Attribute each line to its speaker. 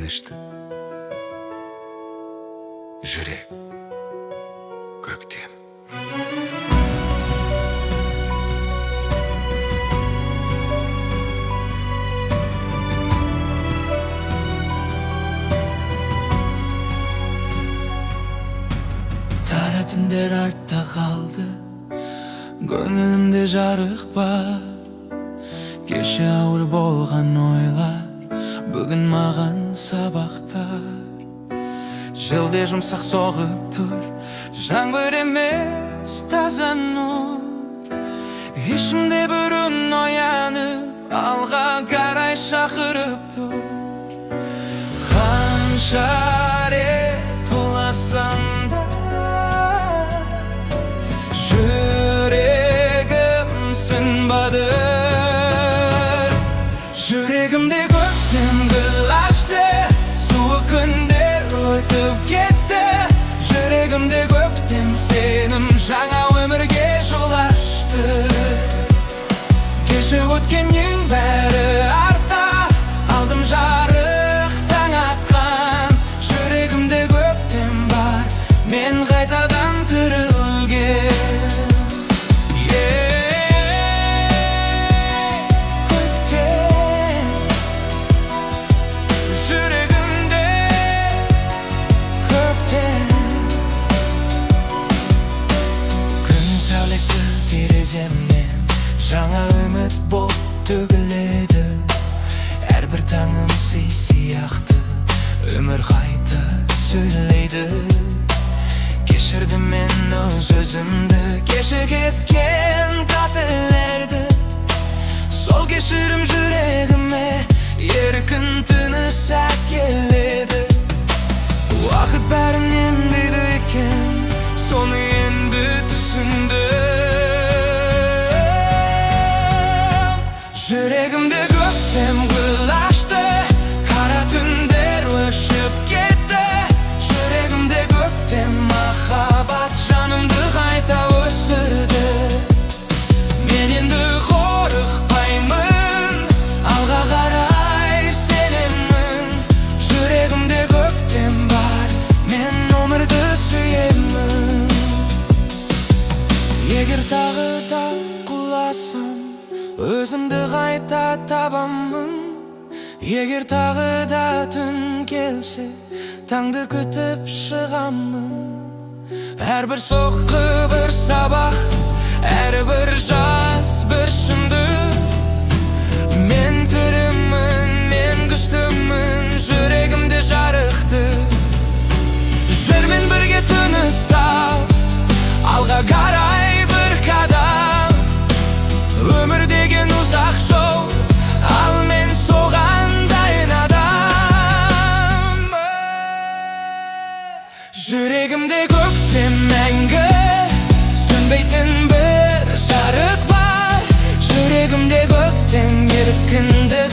Speaker 1: келишти. Жүрек, көктем.
Speaker 2: Kara түндер артта қалды, көңілімде жарық бар. Кеше ауыр болған ойлар, бүгін маған сабақтар. Желде жұмсақ соғып тұр, жаңбыр емес таза нұр. Ішімде бір үн оянып, алға қарай шақырып тұр. Қанша рет құласам да, жүрегім сынбады. Жүрегімде көктем гүл ашты, суық күндер өтіп кетті. Жүрегімде көктем сенім жаңа өмірге жол ашты. Кеше өткеннің бәрі артта, алдым жарық таң атқан. Жүрегімде көктем бар, мен қайтадан тірілген. Тереземнен жаңа үміт боп төгіледі. Әрбір таңым сый сияқты, өмір қайта сөйлейді. Кешірдім мен өз-өзімді, кеше кеткен қателерді. Сол кешірім жүрегіме еркін тыныс әкеледі. Уақыт бәрін емдейді екен, соны енді түсіндім. Жүрегімде көктем гүл ашты, қара түндер өшіп кетті. Жүрегімде көктем махаббат жанымды қайта өсірді. Мен енді қорықпаймын, алға қарай сенемін. Жүрегімде көктем бар, мен өмірді сүйемін. Егер тағы да құласам, өзімді қайта табамын. Егер тағы да түн келсе, таңды күтіп шығамын. Әрбір соққы бір сабақ, әрбір жас бір шындық. Мен тірімін, мен күштімін, жүрегімде жарықты. Жүрмен бірге тыныстап, алға қарай бір қадам. Өмір деген ұзақ жол, ал мен соған дайын адам. Жүрегімде көктем мәңгі, сөнбейтін бір жарық бар. Жүрегімде көктем еркіндік